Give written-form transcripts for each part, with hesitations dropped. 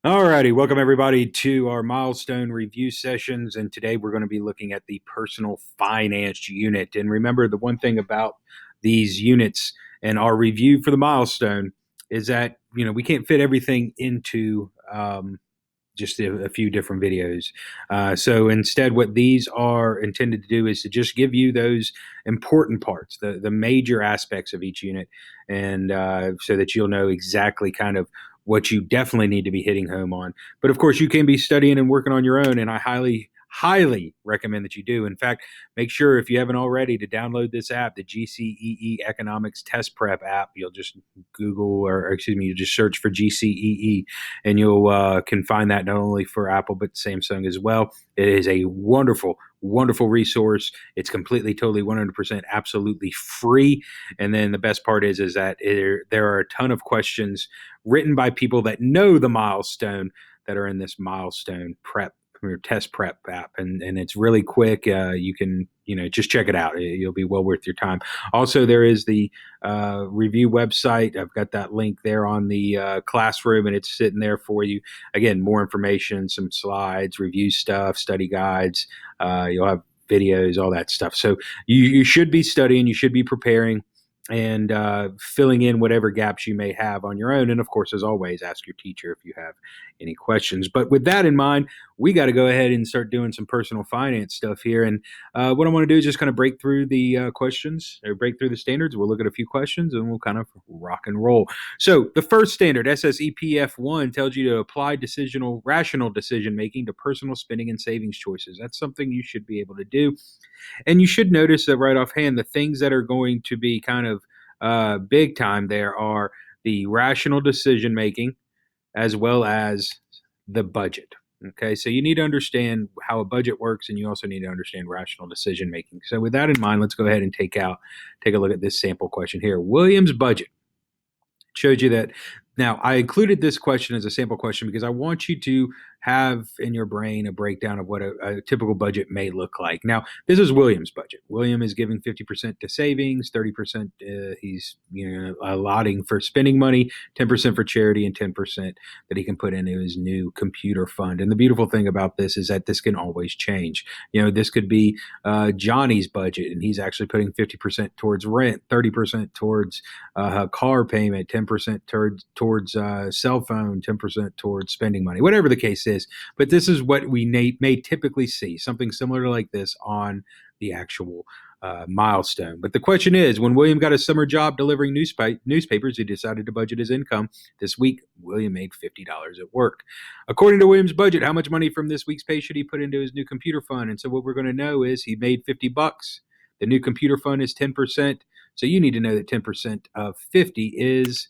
Alrighty, welcome everybody to our Milestone review sessions. And today we're going to be looking at the personal finance unit. And remember, the one thing about these units and our review for the Milestone is that, we can't fit everything into just a few different videos. So instead, what these are intended to do is to just give you those important parts, the major aspects of each unit, and so that you'll know exactly kind of what you definitely need to be hitting home on. But of course, you can be studying and working on your own, and I highly recommend that you do. In fact, make sure if you haven't already to download this app, the GCEE Economics Test Prep app. You'll just Google or excuse me, you just search for GCEE and you'll can find that not only for Apple but Samsung as well. It is a wonderful resource. It's completely, totally, 100% absolutely free. And then the best part is that there are a ton of questions written by people that know the milestone that are in this milestone prep or test prep app, and it's really quick. You can just check it out. You'll be well worth your time. Also, there is the review website. I've got that link there on the classroom, and it's sitting there for you. Again, more information, some slides, review stuff, study guides. You'll have videos, all that stuff. So you should be studying. You should be preparing and filling in whatever gaps you may have on your own. And of course, as always, ask your teacher if you have any questions. But with that in mind, we got to go ahead and start doing some personal finance stuff here. And what I want to do is just kind of break through the questions or break through the standards. We'll look at a few questions and we'll kind of rock and roll. So the first standard, SSEPF 1, tells you to apply rational decision making to personal spending and savings choices. That's something you should be able to do. And you should notice that right offhand, the things that are going to be kind of big time there are the rational decision making as well as the budget. Okay, so you need to understand how a budget works, and you also need to understand rational decision making. So, with that in mind, let's go ahead and take a look at this sample question here. Williams' budget showed you that. Now, I included this question as a sample question because I want you to have in your brain a breakdown of what a typical budget may look like. Now, this is William's budget. William is giving 50% to savings, 30% he's allotting for spending money, 10% for charity, and 10% that he can put into his new computer fund. And the beautiful thing about this is that this can always change. This could be Johnny's budget, and he's actually putting 50% towards rent, 30% towards car payment, 10% towards cell phone, 10% towards spending money, whatever the case is. But this is what we may typically see, something similar to like this on the actual milestone. But the question is, when William got a summer job delivering newspapers, he decided to budget his income. This week, William made $50 at work. According to William's budget, how much money from this week's pay should he put into his new computer fund? And so what we're going to know is he made $50. The new computer fund is 10%. So you need to know that 10% of 50 is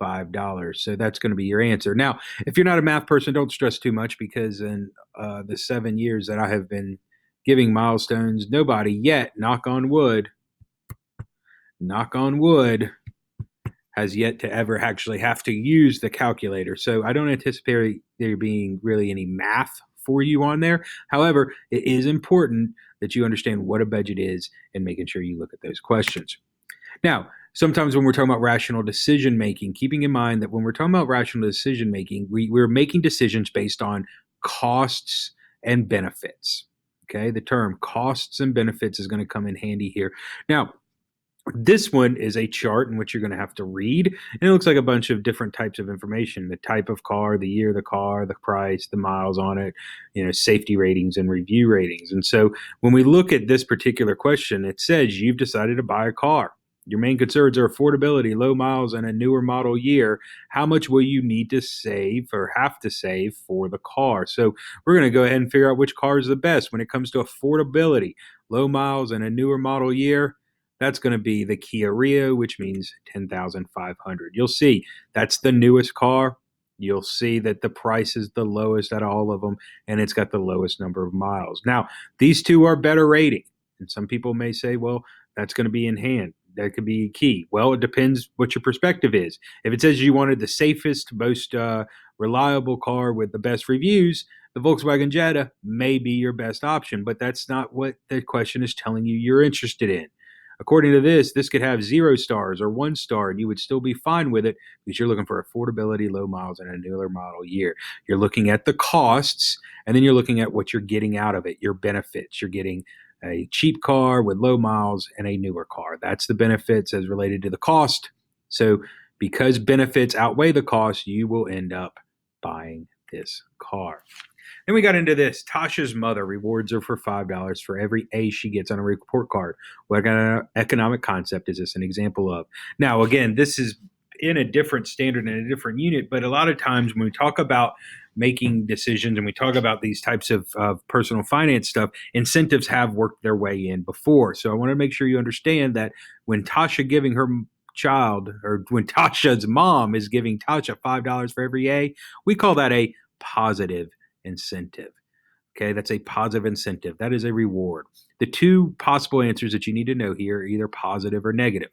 $5. So that's going to be your answer. Now, if you're not a math person, don't stress too much because in the 7 years that I have been giving milestones, nobody yet, knock on wood, has yet to ever actually have to use the calculator. So I don't anticipate there being really any math for you on there. However, it is important that you understand what a budget is and making sure you look at those questions. Now, sometimes when we're talking about rational decision making, keeping in mind that when we're talking about rational decision making, we're making decisions based on costs and benefits. Okay, the term costs and benefits is going to come in handy here. Now, this one is a chart in which you're going to have to read, and it looks like a bunch of different types of information: the type of car, the year of the car, the price, the miles on it, safety ratings and review ratings. And so when we look at this particular question, it says you've decided to buy a car. Your main concerns are affordability, low miles, and a newer model year. How much will you need to save or have to save for the car? So we're going to go ahead and figure out which car is the best when it comes to affordability, low miles, and a newer model year. That's going to be the Kia Rio, which means 10,500. You'll see that's the newest car. You'll see that the price is the lowest out of all of them, and it's got the lowest number of miles. Now, these two are better rating, and some people may say, well, that's going to be in hand. That could be key. Well, it depends what your perspective is. If it says you wanted the safest, most reliable car with the best reviews, the Volkswagen Jetta may be your best option, but that's not what the question is telling you you're interested in. According to this could have 0 stars or 1 star, and you would still be fine with it because you're looking for affordability, low miles, and a newer model year. You're looking at the costs, and then you're looking at what you're getting out of it, your benefits. You're getting a cheap car with low miles and a newer car. That's the benefits as related to the cost. So because benefits outweigh the cost, you will end up buying this car. Then we got into this. Tasha's mother rewards her for $5 for every A she gets on a report card. What kind of economic concept is this an example of? Now, again, this is in a different standard and a different unit, but a lot of times when we talk about making decisions and we talk about these types of personal finance stuff, incentives have worked their way in before. So I want to make sure you understand that when Tasha giving her child, or when Tasha's mom is giving Tasha $5 for every A, we call that a positive incentive. Okay, that's a positive incentive. That is a reward. The two possible answers that you need to know here are either positive or negative.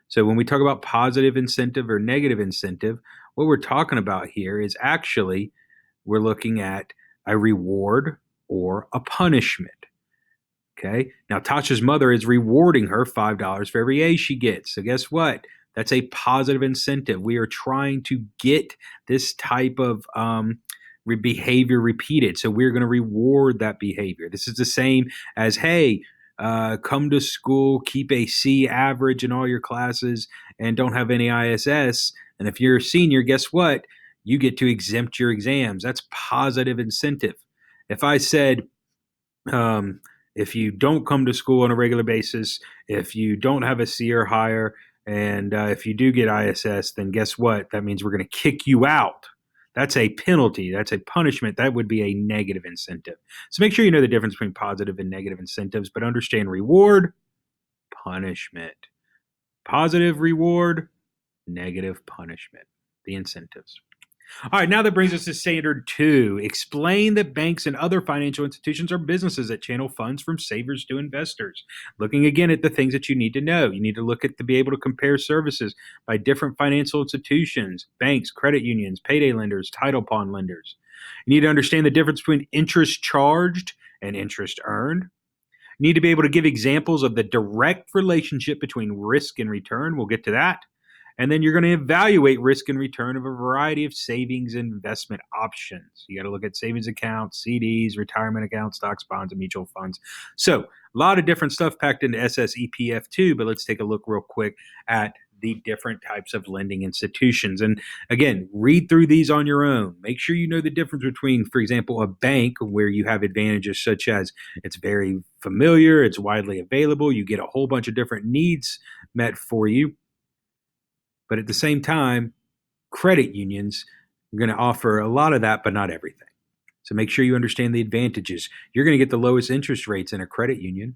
So when we talk about positive incentive or negative incentive, what we're talking about here is actually we're looking at a reward or a punishment. Okay. Now, Tasha's mother is rewarding her $5 for every A she gets. So, guess what? That's a positive incentive. We are trying to get this type of behavior repeated. So, we're going to reward that behavior. This is the same as, hey, come to school, keep a C average in all your classes, and don't have any ISS. And if you're a senior, guess what? You get to exempt your exams. That's positive incentive. If I said, if you don't come to school on a regular basis, if you don't have a C or higher, and if you do get ISS, then guess what? That means we're going to kick you out. That's a penalty. That's a punishment. That would be a negative incentive. So make sure you know the difference between positive and negative incentives, but understand reward, punishment. Positive reward, negative punishment. The incentives. All right, now that brings us to standard 2. Explain that banks and other financial institutions are businesses that channel funds from savers to investors. Looking again at the things that you need to know. You need to look at to be able to compare services by different financial institutions, banks, credit unions, payday lenders, title pawn lenders. You need to understand the difference between interest charged and interest earned. You need to be able to give examples of the direct relationship between risk and return. We'll get to that. And then you're going to evaluate risk and return of a variety of savings and investment options. You got to look at savings accounts, CDs, retirement accounts, stocks, bonds, and mutual funds. So a lot of different stuff packed into SSEPF2, but let's take a look real quick at the different types of lending institutions. And again, read through these on your own. Make sure you know the difference between, for example, a bank where you have advantages such as it's very familiar, it's widely available, you get a whole bunch of different needs met for you. But at the same time, credit unions are going to offer a lot of that, but not everything. So make sure you understand the advantages. You're going to get the lowest interest rates in a credit union.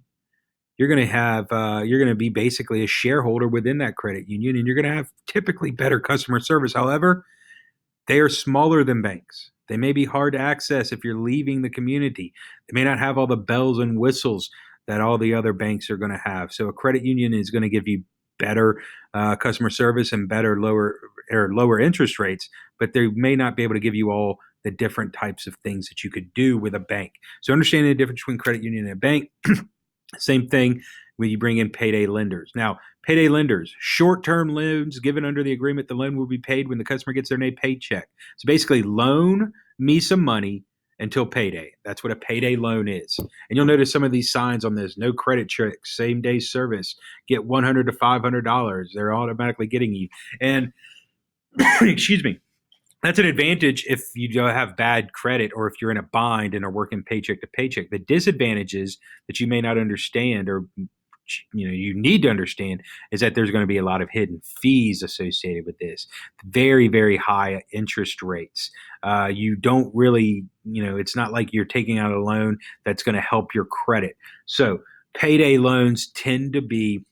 You're going to be basically a shareholder within that credit union, and you're going to have typically better customer service. However, they are smaller than banks. They may be hard to access if you're leaving the community. They may not have all the bells and whistles that all the other banks are going to have. So a credit union is going to give you better customer service and better lower interest rates, but they may not be able to give you all the different types of things that you could do with a bank. So understanding the difference between credit union and a bank. Same thing when you bring in payday lenders. Now, payday lenders, short-term loans given under the agreement, the loan will be paid when the customer gets their paycheck. So basically, loan me some money until payday. That's what a payday loan is. And you'll notice some of these signs on this: no credit checks, same day service, get $100 to $500. They're automatically getting you. And excuse me. That's an advantage if you don't have bad credit or if you're in a bind and are working paycheck to paycheck. The disadvantages that you may not understand or you need to understand is that there's going to be a lot of hidden fees associated with this. Very, very high interest rates. You don't really, it's not like you're taking out a loan that's going to help your credit. So payday loans tend to be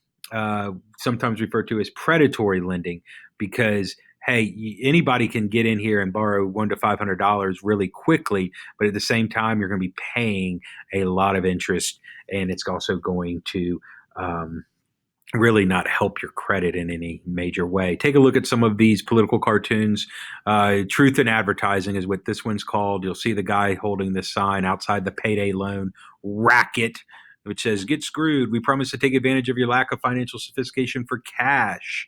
sometimes referred to as predatory lending because hey, anybody can get in here and borrow $100 to $500 really quickly, but at the same time, you're going to be paying a lot of interest, and it's also going to really not help your credit in any major way. Take a look at some of these political cartoons. Truth in Advertising is what this one's called. You'll see the guy holding this sign outside the payday loan racket which says, "Get screwed. We promise to take advantage of your lack of financial sophistication for cash.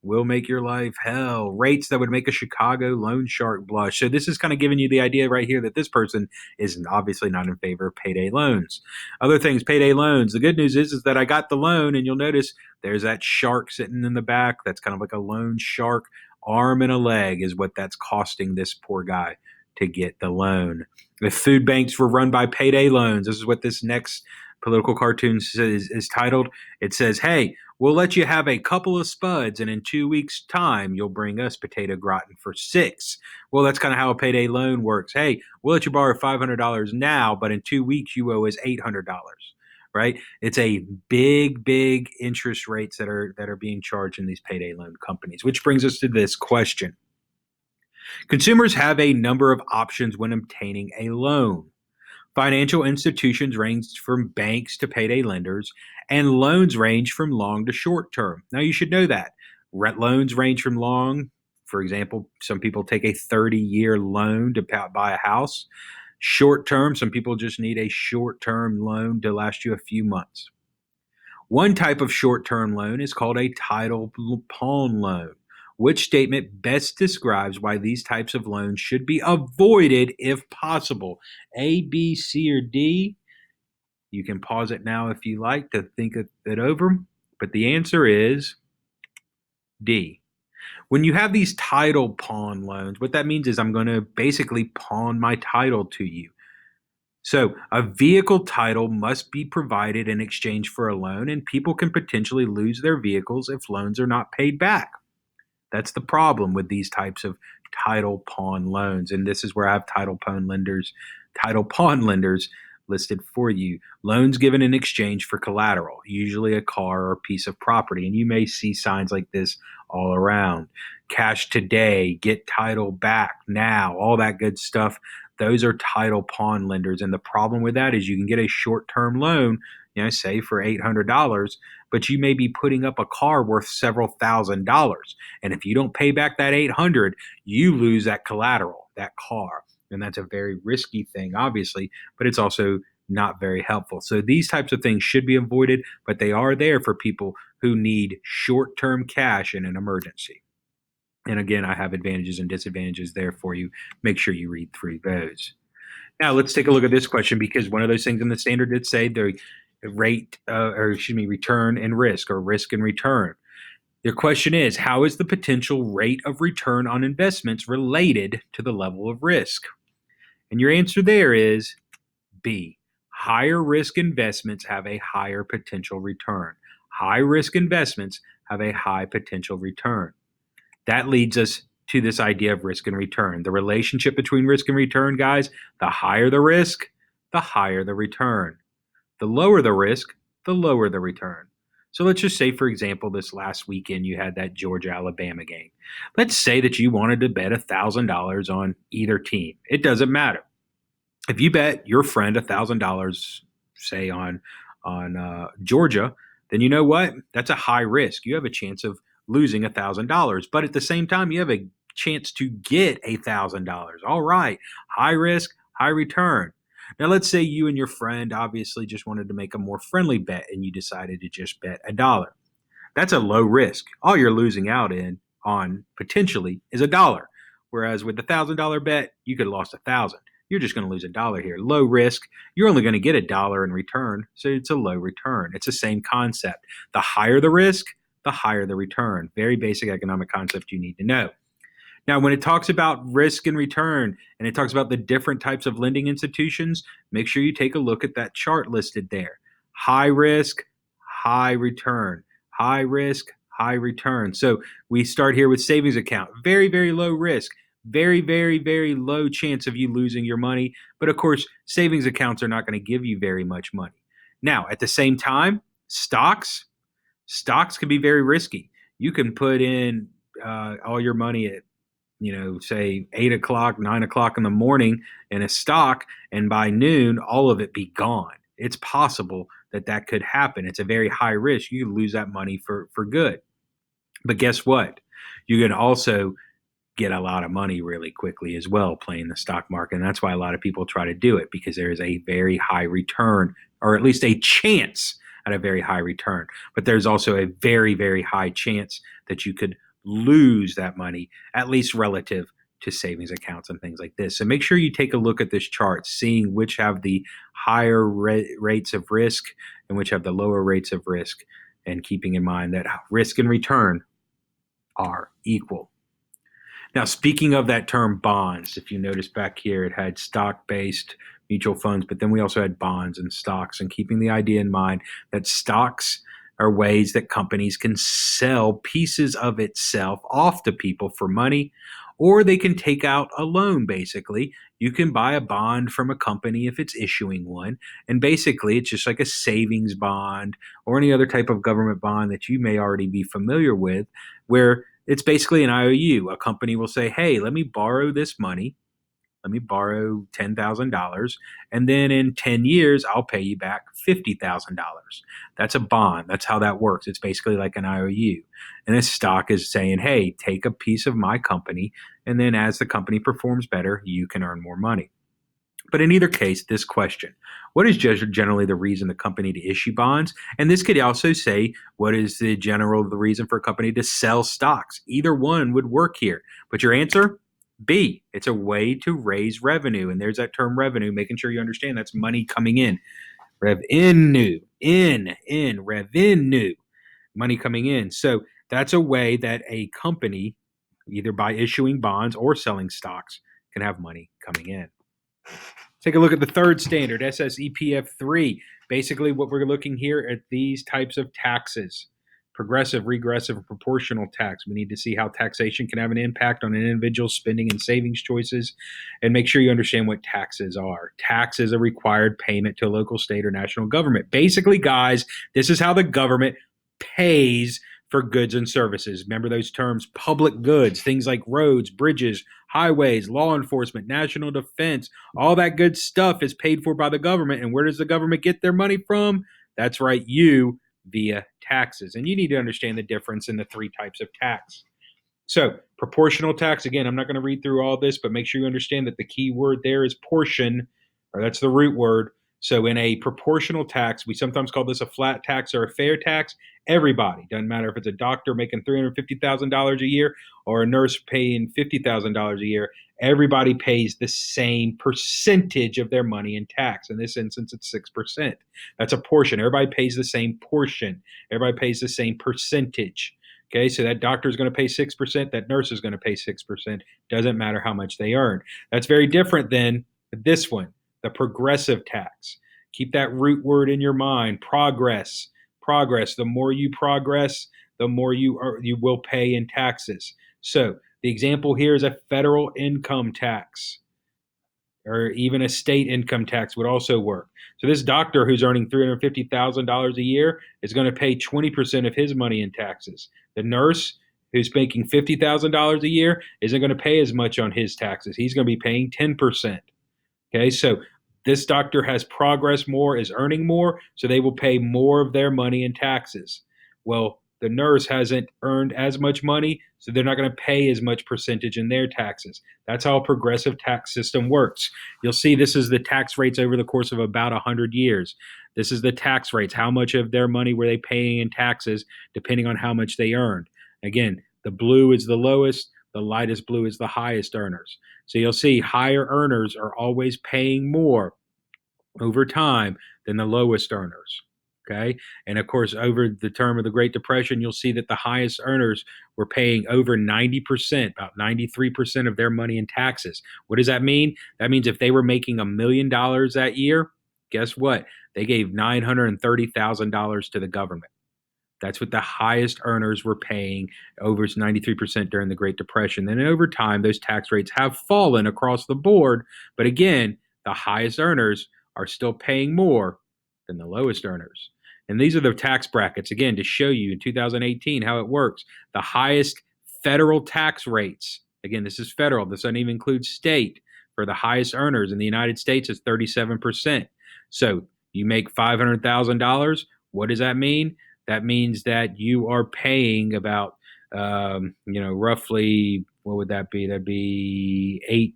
Will make your life hell." Rates that would make a Chicago loan shark blush. So this is kind of giving you the idea right here that this person is obviously not in favor of payday loans. Other things, payday loans. The good news is that I got the loan, and you'll notice there's that shark sitting in the back. That's kind of like a loan shark. Arm and a leg is what that's costing this poor guy to get the loan. If food banks were run by payday loans, this is what this next political cartoon is titled. It says, "Hey, we'll let you have a couple of spuds, and in 2 weeks' time, you'll bring us potato gratin for 6." Well, that's kind of how a payday loan works. Hey, we'll let you borrow $500 now, but in 2 weeks, you owe us $800. Right? It's a big interest rates that are being charged in these payday loan companies, which brings us to this question. Consumers have a number of options when obtaining a loan. Financial institutions range from banks to payday lenders, and loans range from long to short term. Now, you should know that. Loans range from long. For example, some people take a 30-year loan to buy a house. Short term, some people just need a short term loan to last you a few months. One type of short term loan is called a title pawn loan. Which statement best describes why these types of loans should be avoided if possible? A, B, C, or D? You can pause it now if you like to think it over, but the answer is D. When you have these title pawn loans, what that means is I'm going to basically pawn my title to you. So a vehicle title must be provided in exchange for a loan, and people can potentially lose their vehicles if loans are not paid back. That's the problem with these types of title pawn loans. And this is where I have title pawn lenders listed for you. Loans given in exchange for collateral, usually a car or a piece of property. And you may see signs like this all around. Cash today, get title back now, all that good stuff. Those are title pawn lenders. And the problem with that is you can get a short-term loan, say for $800, but you may be putting up a car worth several $1,000s. And if you don't pay back that 800, you lose that collateral, that car. And that's a very risky thing, obviously, but it's also not very helpful. So these types of things should be avoided, but they are there for people who need short-term cash in an emergency. And again, I have advantages and disadvantages there for you. Make sure you read through those. Now let's take a look at this question, because one of those things in the standard did say the return and risk, or risk and return. Your question is, how is the potential rate of return on investments related to the level of risk? And your answer there is B. Higher risk investments have a higher potential return. High risk investments have a high potential return. That leads us to this idea of risk and return. The relationship between risk and return, guys, the higher the risk, the higher the return. The lower the risk, the lower the return. So let's just say, for example, this last weekend you had that Georgia-Alabama game. Let's say that you wanted to bet $1,000 on either team. It doesn't matter. If you bet your friend $1,000, say on Georgia, then you know what? That's a high risk. You have a chance of losing $1,000, but at the same time, you have a chance to get $1,000. All right, high risk, high return. Now, let's say you and your friend obviously just wanted to make a more friendly bet, and you decided to just bet $1. That's a low risk. All you're losing out on potentially is $1. Whereas with the $1,000 bet, you could have lost 1,000. You're just going to lose $1 here. Low risk. You're only going to get $1 in return, so it's a low return. It's the same concept. The higher the risk, the higher the return. Very basic economic concept you need to know. Now, when it talks about risk and return, and it talks about the different types of lending institutions, make sure you take a look at that chart listed there. High risk, high return. High risk, high return. So we start here with savings account. Very, very low risk. Very, very, very low chance of you losing your money. But of course, savings accounts are not going to give you very much money. Now, at the same time, stocks can be very risky. You can put in all your money at, say 8 o'clock, 9 o'clock in the morning in a stock, and by noon, all of it be gone. It's possible that could happen. It's a very high risk. You lose that money for good. But guess what? You can also get a lot of money really quickly as well playing the stock market. And that's why a lot of people try to do it, because there is a very high return or at least a chance at a very high return. But there's also a very, very high chance that you could lose that money, at least relative to savings accounts and things like this. So make sure you take a look at this chart, seeing which have the higher rates of risk and which have the lower rates of risk, and keeping in mind that risk and return are equal. Now, speaking of that term bonds, if you notice back here, it had stock-based mutual funds, but then we also had bonds and stocks, and keeping the idea in mind that stocks are ways that companies can sell pieces of itself off to people for money, or they can take out a loan, basically. You can buy a bond from a company if it's issuing one, and basically it's just like a savings bond or any other type of government bond that you may already be familiar with, where it's basically an IOU. A company will say, hey, let me borrow this money. Let me borrow $10,000. And then in 10 years, I'll pay you back $50,000. That's a bond. That's how that works. It's basically like an IOU. And a stock is saying, hey, take a piece of my company. And then as the company performs better, you can earn more money. But in either case, this question, what is generally the reason the company to issue bonds? And this could also say, what is the reason for a company to sell stocks? Either one would work here. But your answer, B, it's a way to raise revenue. And there's that term revenue, making sure you understand that's money coming in. Revenue, revenue, money coming in. So that's a way that a company, either by issuing bonds or selling stocks, can have money coming in. Take a look at the third standard, SSEPF 3. Basically, what we're looking here at these types of taxes: progressive, regressive, or proportional tax. We need to see how taxation can have an impact on an individual's spending and savings choices, and make sure you understand what taxes are. Tax is a required payment to a local, state, or national government. Basically, guys, this is how the government pays for goods and services. Remember those terms: public goods, things like roads, bridges, highways, law enforcement, national defense. All that good stuff is paid for by the government. And where does the government get their money from? That's right, you, via taxes. And you need to understand the difference in the three types of tax. So, proportional tax, again, I'm not going to read through all this, but make sure you understand that the key word there is portion, or that's the root word. So in a proportional tax, we sometimes call this a flat tax or a fair tax. Everybody, doesn't matter if it's a doctor making $350,000 a year or a nurse paying $50,000 a year, everybody pays the same percentage of their money in tax. In this instance, it's 6%. That's a portion. Everybody pays the same portion. Everybody pays the same percentage. Okay, so that doctor is going to pay 6%, that nurse is going to pay 6%. Doesn't matter how much they earn. That's very different than this one, the progressive tax. Keep that root word in your mind, progress. Progress. The more you progress, the more you will pay in taxes. So the example here is a federal income tax, or even a state income tax would also work. So this doctor who's earning $350,000 a year is going to pay 20% of his money in taxes. The nurse who's making $50,000 a year isn't going to pay as much on his taxes. He's going to be paying 10%. Okay, so this doctor has progressed more, is earning more, so they will pay more of their money in taxes. Well, the nurse hasn't earned as much money, so they're not going to pay as much percentage in their taxes. That's how a progressive tax system works. You'll see this is the tax rates over the course of about 100 years. This is the tax rates. How much of their money were they paying in taxes, depending on how much they earned. Again, the blue is the lowest, the lightest blue is the highest earners. So you'll see higher earners are always paying more over time than the lowest earners. Okay. And of course, over the term of the Great Depression, you'll see that the highest earners were paying over 90%, about 93% of their money in taxes. What does that mean? That means if they were making $1 million that year, guess what? They gave $930,000 to the government. That's what the highest earners were paying, over 93% during the Great Depression. Then over time, those tax rates have fallen across the board. But again, the highest earners are still paying more than the lowest earners. And these are the tax brackets, again, to show you in 2018 how it works. The highest federal tax rates, again, this is federal, this doesn't even include state, for the highest earners in the United States is 37%. So you make $500,000. What does that mean? That means that you are paying about, roughly, what would that be? That'd be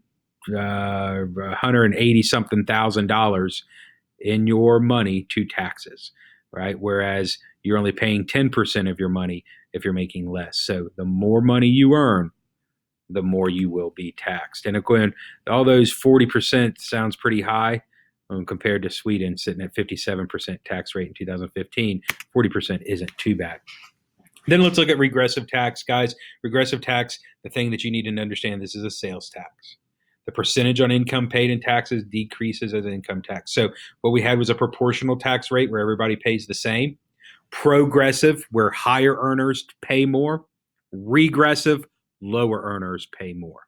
$180 something thousand in your money to taxes, right? Whereas you're only paying 10% of your money if you're making less. So the more money you earn, the more you will be taxed. And again, all those 40% sounds pretty high compared to Sweden sitting at 57% tax rate in 2015. 40% isn't too bad. Then let's look at regressive tax, guys. Regressive tax, the thing that you need to understand, this is a sales tax. The percentage on income paid in taxes decreases as income tax. So what we had was a proportional tax rate where everybody pays the same. Progressive, where higher earners pay more. Regressive, lower earners pay more.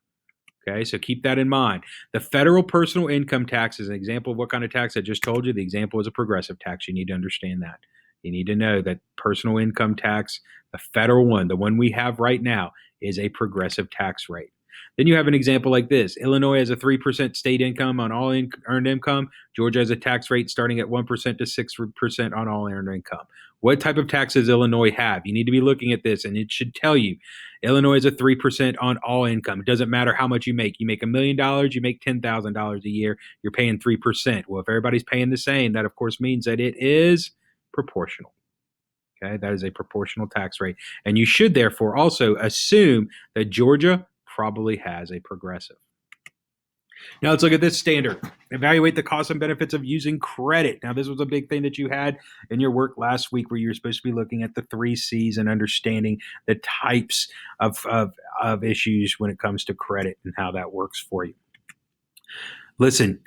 Okay, so keep that in mind. The federal personal income tax is an example of what kind of tax I just told you. The example is a progressive tax. You need to understand that. You need to know that personal income tax, the federal one, the one we have right now, is a progressive tax rate. Then you have an example like this. Illinois has a 3% state income on all earned income. Georgia has a tax rate starting at 1% to 6% on all earned income. What type of tax does Illinois have? You need to be looking at this, and it should tell you. Illinois is a 3% on all income. It doesn't matter how much you make. You make $1 million, you make $10,000 a year, you're paying 3%. Well, if everybody's paying the same, that of course means that it is proportional. Okay, that is a proportional tax rate. And you should therefore also assume that Georgia probably has a progressive. Now let's look at this standard. Evaluate the costs and benefits of using credit. Now this was a big thing that you had in your work last week where you were supposed to be looking at the 3 C's and understanding the types of issues when it comes to credit and how that works for you. Listen,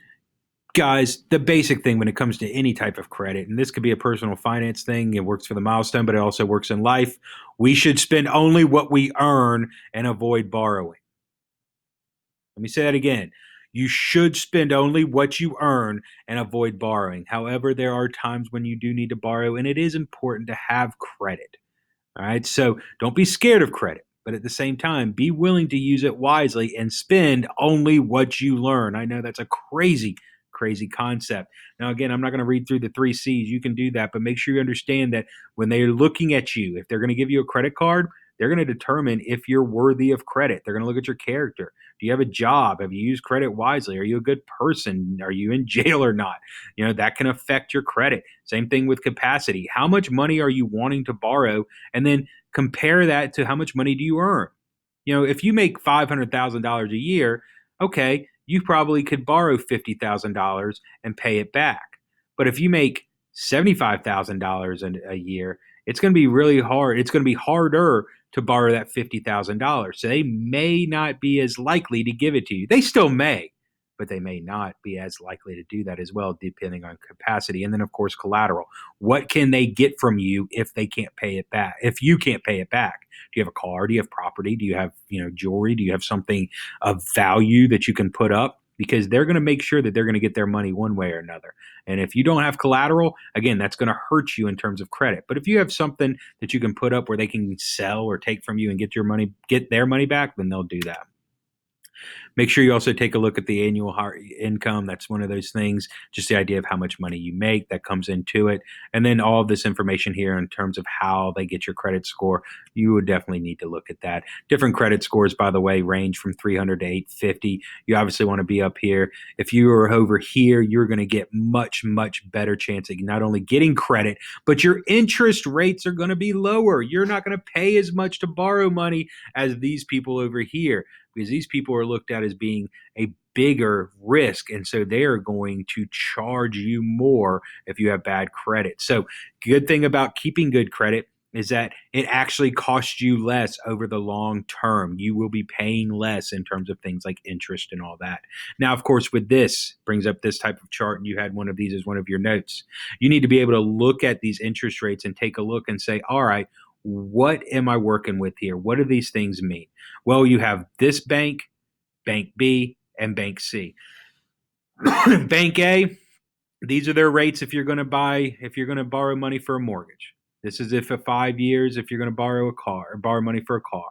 guys, the basic thing when it comes to any type of credit, and this could be a personal finance thing, it works for the Milestone, but it also works in life. We should spend only what we earn and avoid borrowing. Let me say that again. You should spend only what you earn and avoid borrowing. However, there are times when you do need to borrow, and it is important to have credit. All right. So don't be scared of credit, but at the same time, be willing to use it wisely and spend only what you learn. I know that's a crazy concept. Now, again, I'm not going to read through the 3 C's. You can do that, but make sure you understand that when they're looking at you, if they're going to give you a credit card, they're going to determine if you're worthy of credit. They're going to look at your character. Do you have a job? Have you used credit wisely? Are you a good person? Are you in jail or not? You know, that can affect your credit. Same thing with capacity. How much money are you wanting to borrow? And then compare that to how much money do you earn? You know, if you make $500,000 a year, okay, you probably could borrow $50,000 and pay it back. But if you make $75,000 a year, it's going to be really hard. It's going to be harder to borrow that $50,000. So they may not be as likely to give it to you. They still may, but they may not be as likely to do that as well, depending on capacity. And then, of course, collateral. What can they get from you if they can't pay it back? If you can't pay it back, do you have a car? Do you have property? Do you have, jewelry? Do you have something of value that you can put up? Because they're going to make sure that they're going to get their money one way or another. And if you don't have collateral, again, that's going to hurt you in terms of credit. But if you have something that you can put up where they can sell or take from you and get their money back, then they'll do that. Make sure you also take a look at the annual income. That's one of those things, just the idea of how much money you make that comes into it. And then all of this information here in terms of how they get your credit score, you would definitely need to look at that. Different credit scores, by the way, range from 300 to 850. You obviously want to be up here. If you are over here, you're going to get much, much better chance of not only getting credit, but your interest rates are going to be lower. You're not going to pay as much to borrow money as these people over here, because these people are looked at as being a bigger risk. And so they are going to charge you more if you have bad credit. So good thing about keeping good credit is that it actually costs you less over the long term. You will be paying less in terms of things like interest and all that. Now, of course, with this brings up this type of chart, and you had one of these as one of your notes. You need to be able to look at these interest rates and take a look and say, all right, what am I working with here? What do these things mean? Well, you have this bank, Bank B, and Bank C. Bank A, these are their rates if you're going to borrow money for a mortgage. This is if for 5 years, if you're going to borrow a car or borrow money for a car.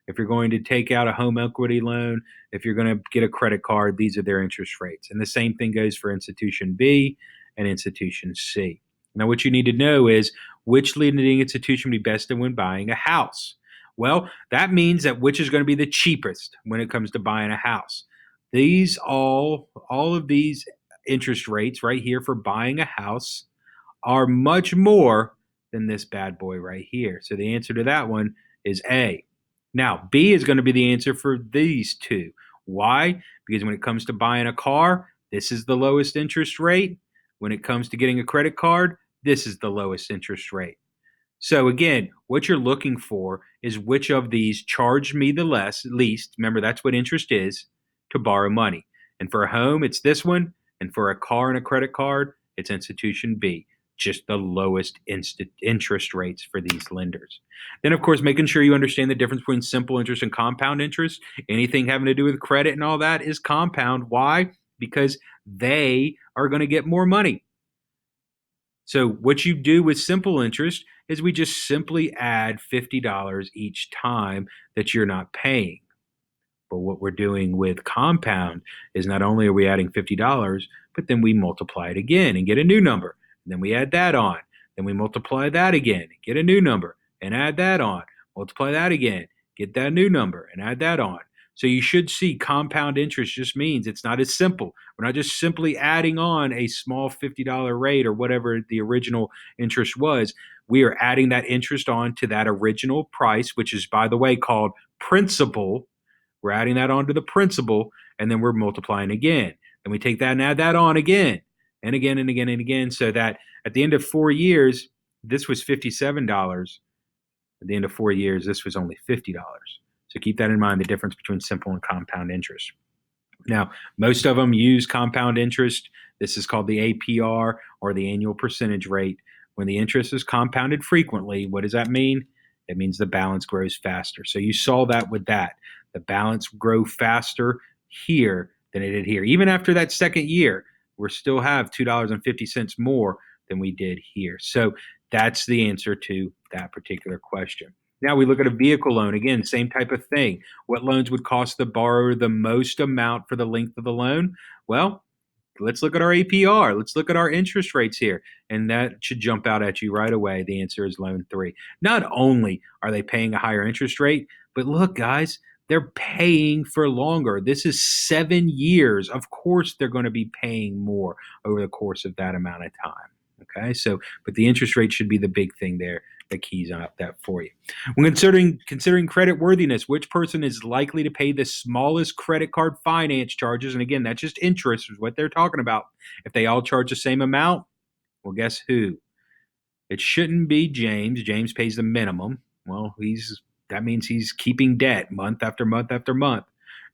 If you're going to take out a home equity loan, if you're going to get a credit card, these are their interest rates. And the same thing goes for institution B and institution C. Now, what you need to know is which lending institution would be best when buying a house. Well, that means that which is going to be the cheapest when it comes to buying a house. All of these interest rates right here for buying a house are much more than this bad boy right here. So the answer to that one is A. Now, B is going to be the answer for these two. Why? Because when it comes to buying a car, this is the lowest interest rate. When it comes to getting a credit card, this is the lowest interest rate. So again, what you're looking for is which of these charge me the least. Remember, that's what interest is, to borrow money. And for a home, it's this one. And for a car and a credit card, it's institution B, just the lowest interest rates for these lenders. Then, of course, making sure you understand the difference between simple interest and compound interest. Anything having to do with credit and all that is compound. Why? Because they are going to get more money. So what you do with simple interest is we just simply add $50 each time that you're not paying. But what we're doing with compound is not only are we adding $50, but then we multiply it again and get a new number. And then we add that on. Then we multiply that again, get a new number, and add that on. Multiply that again, get that new number, and add that on. So you should see compound interest just means it's not as simple. We're not just simply adding on a small $50 rate or whatever the original interest was. We are adding that interest on to that original price, which is, by the way, called principal. We're adding that on to the principal, and then we're multiplying again. And we take that and add that on again and again and again and again, so that at the end of 4 years, this was $57. At the end of 4 years, this was only $50. So keep that in mind, the difference between simple and compound interest. Now, most of them use compound interest. This is called the APR, or the annual percentage rate. When the interest is compounded frequently, what does that mean? It means the balance grows faster. So you saw that with that. The balance grew faster here than it did here. Even after that second year, we still have $2.50 more than we did here. So that's the answer to that particular question. Now we look at a vehicle loan. Again, same type of thing. What loans would cost the borrower the most amount for the length of the loan? Well, let's look at our APR. Let's look at our interest rates here. And that should jump out at you right away. The answer is loan 3. Not only are they paying a higher interest rate, but look, guys, they're paying for longer. This is 7 years. Of course, they're going to be paying more over the course of that amount of time. Okay, so, but the interest rate should be the big thing there that keys out that for you. When considering credit worthiness, which person is likely to pay the smallest credit card finance charges? And again, that's just interest is what they're talking about. If they all charge the same amount, well, guess who? It shouldn't be James. James pays the minimum. Well, that means he's keeping debt month after month after month.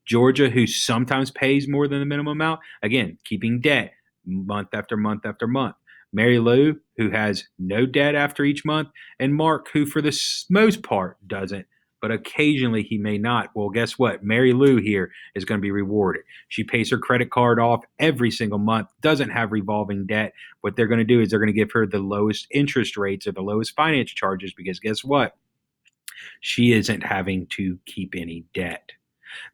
Georgia, who sometimes pays more than the minimum amount, again, keeping debt month after month after month. Mary Lou, who has no debt after each month, and Mark, who for the most part doesn't, but occasionally he may not. Well, guess what? Mary Lou here is going to be rewarded. She pays her credit card off every single month, doesn't have revolving debt. What they're going to do is they're going to give her the lowest interest rates or the lowest finance charges, because guess what? She isn't having to keep any debt.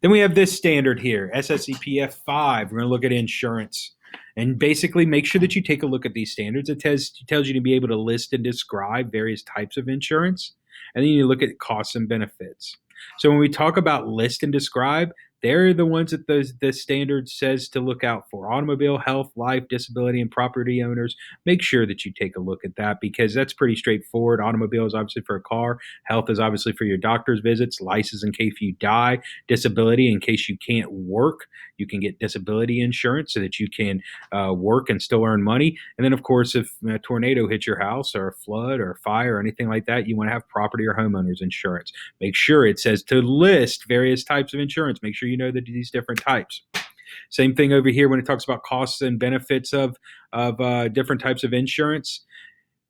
Then we have this standard here, SSEPF 5. We're going to look at insurance. And basically make sure that you take a look at these standards. It tells you to be able to list and describe various types of insurance. And then you look at costs and benefits. So when we talk about list and describe, they're the ones that the standard says to look out for. Automobile, health, life, disability, and property owners. Make sure that you take a look at that, because that's pretty straightforward. Automobile is obviously for a car. Health is obviously for your doctor's visits. License in case you die. Disability in case you can't work. You can get disability insurance so that you can work and still earn money. And then, of course, if a tornado hits your house or a flood or a fire or anything like that, you want to have property or homeowners insurance. Make sure it says to list various types of insurance. Make sure you know that these different types. Same thing over here when it talks about costs and benefits of different types of insurance.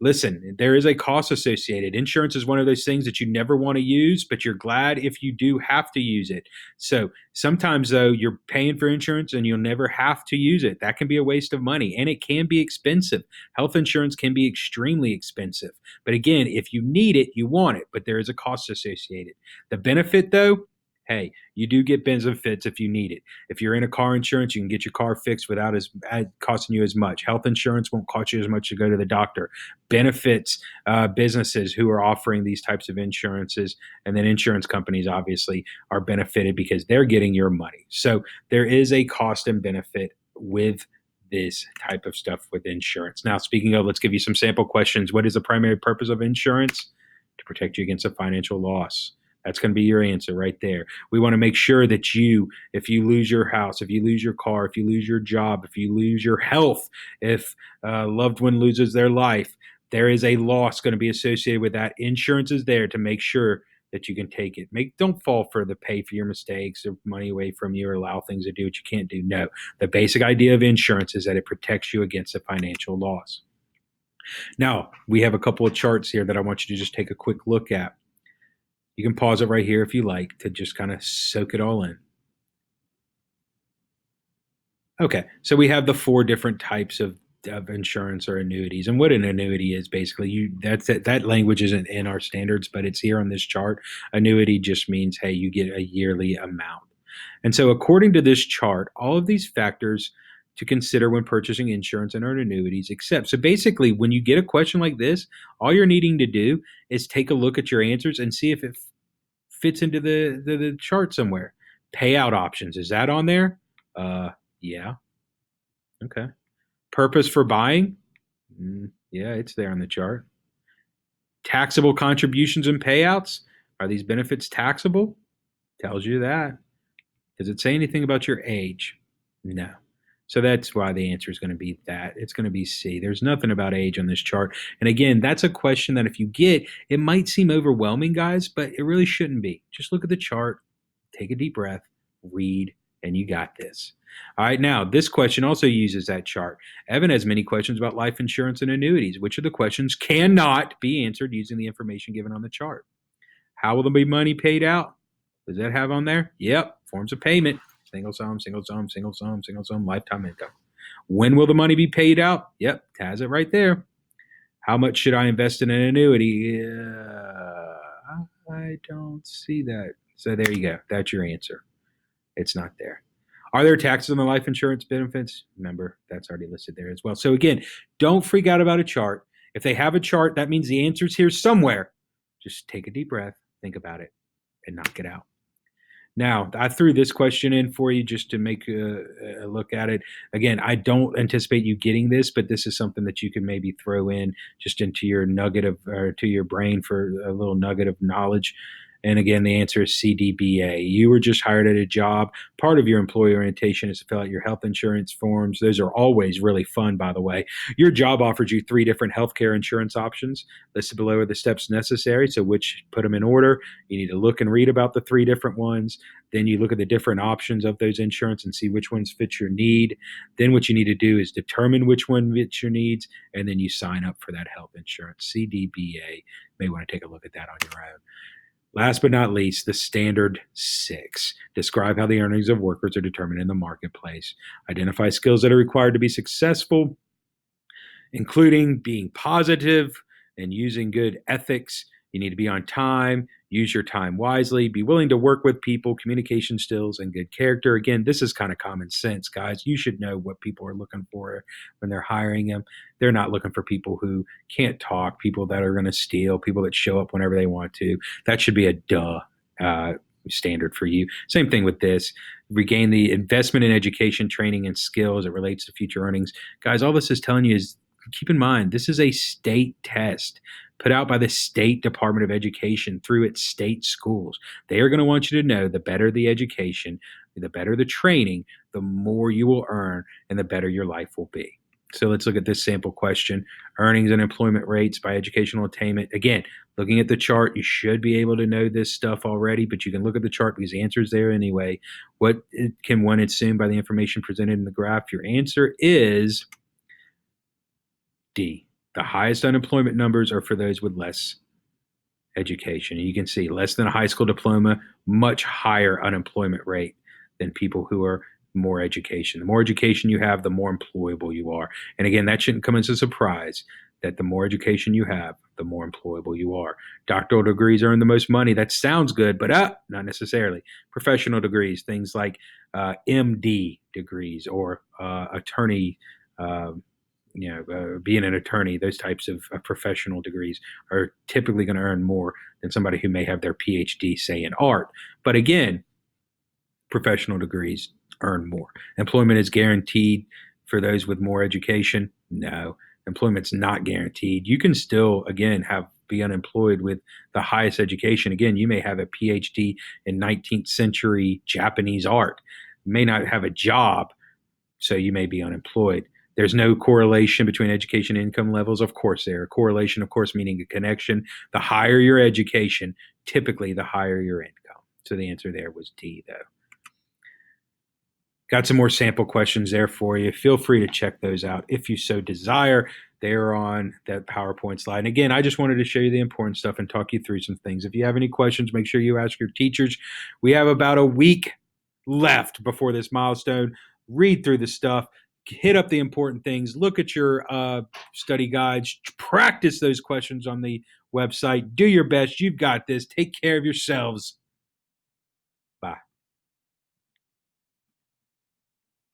Listen, there is a cost associated. Insurance is one of those things that you never want to use, but you're glad if you do have to use it. So sometimes, though, you're paying for insurance and you'll never have to use it. That can be a waste of money, and it can be expensive. Health insurance can be extremely expensive. But again, if you need it, you want it, but there is a cost associated. The benefit, though, hey, you do get benefits if you need it. If you're in a car insurance, you can get your car fixed without costing you as much. Health insurance won't cost you as much to go to the doctor. Benefits businesses who are offering these types of insurances, and then insurance companies obviously are benefited because they're getting your money. So there is a cost and benefit with this type of stuff with insurance. Now, speaking of, let's give you some sample questions. What is the primary purpose of insurance? To protect you against a financial loss. That's going to be your answer right there. We want to make sure that if you lose your house, if you lose your car, if you lose your job, if you lose your health, if a loved one loses their life, there is a loss going to be associated with that. Insurance is there to make sure that you can take it. Don't fall for the pay for your mistakes or money away from you or allow things to do what you can't do. No, the basic idea of insurance is that it protects you against a financial loss. Now, we have a couple of charts here that I want you to just take a quick look at. You can pause it right here if you like to just kind of soak it all in. Okay, so we have the four different types of insurance or annuities, and what an annuity is basically that language isn't in our standards, but it's here on this chart. Annuity just means, hey, you get a yearly amount. And so according to this chart, all of these factors to consider when purchasing insurance and earn annuities, except so basically when you get a question like this, all you're needing to do is take a look at your answers and see if it fits into the chart somewhere. Payout options, is that on there? Yeah. Okay. Purpose for buying? Yeah, it's there on the chart. Taxable contributions and payouts? Are these benefits taxable? Tells you that. Does it say anything about your age? No. So that's why the answer is going to be that. It's going to be C. There's nothing about age on this chart. And again, that's a question that if you get, it might seem overwhelming, guys, but it really shouldn't be. Just look at the chart, take a deep breath, read, and you got this. All right, now this question also uses that chart. Evan has many questions about life insurance and annuities. Which of the questions cannot be answered using the information given on the chart? How will there be money paid out? Does that have on there? Yep, forms of payment. Single sum, single sum, single sum, single sum, lifetime income. When will the money be paid out? Yep, it has it right there. How much should I invest in an annuity? I don't see that. So there you go. That's your answer. It's not there. Are there taxes on the life insurance benefits? Remember, that's already listed there as well. So again, don't freak out about a chart. If they have a chart, that means the answer's here somewhere. Just take a deep breath, think about it, and knock it out. Now, I threw this question in for you just to make a look at it. Again, I don't anticipate you getting this, but this is something that you can maybe throw in just into your nugget of, or to your brain for a little nugget of knowledge. And again, the answer is CDBA. You were just hired at a job. Part of your employee orientation is to fill out your health insurance forms. Those are always really fun, by the way. Your job offers you 3 different healthcare insurance options. Listed below are the steps necessary. So put them in order. You need to look and read about the 3 different ones. Then you look at the different options of those insurance and see which ones fit your need. Then what you need to do is determine which one fits your needs, and then you sign up for that health insurance. CDBA. You may want to take a look at that on your own. Last but not least, the standard 6. Describe how the earnings of workers are determined in the marketplace. Identify skills that are required to be successful, including being positive and using good ethics. You need to be on time, use your time wisely, be willing to work with people, communication skills, and good character. Again, this is kind of common sense, guys. You should know what people are looking for when they're hiring them. They're not looking for people who can't talk, people that are going to steal, people that show up whenever they want to. That should be a standard for you. Same thing with this. Regain the investment in education, training, and skill as it relates to future earnings. Guys, all this is telling you is keep in mind, this is a state test put out by the State Department of Education through its state schools. They are going to want you to know the better the education, the better the training, the more you will earn and the better your life will be. So let's look at this sample question. Earnings and employment rates by educational attainment. Again, looking at the chart, you should be able to know this stuff already, but you can look at the chart because the answer is there anyway. What can one assume by the information presented in the graph? Your answer is D. The highest unemployment numbers are for those with less education. And you can see less than a high school diploma, much higher unemployment rate than people who are more education. The more education you have, the more employable you are. And again, that shouldn't come as a surprise that the more education you have, the more employable you are. Doctoral degrees earn the most money. That sounds good, but not necessarily. Professional degrees, things like MD degrees or attorney being an attorney, those types of professional degrees are typically going to earn more than somebody who may have their PhD, say, in art. But again, professional degrees earn more. Employment is guaranteed for those with more education? No. Employment's not guaranteed. You can still, again, be unemployed with the highest education. Again, you may have a PhD in 19th century Japanese art. You may not have a job, so you may be unemployed. There's no correlation between education and income levels. Of course, there. A correlation, of course, meaning a connection. The higher your education, typically the higher your income. So the answer there was D, though. Got some more sample questions there for you. Feel free to check those out if you so desire. They're on that PowerPoint slide. And again, I just wanted to show you the important stuff and talk you through some things. If you have any questions, make sure you ask your teachers. We have about a week left before this milestone. Read through the stuff, hit up the important things, look at your study guides, practice those questions on the website. Do your best. You've got this. Take care of yourselves.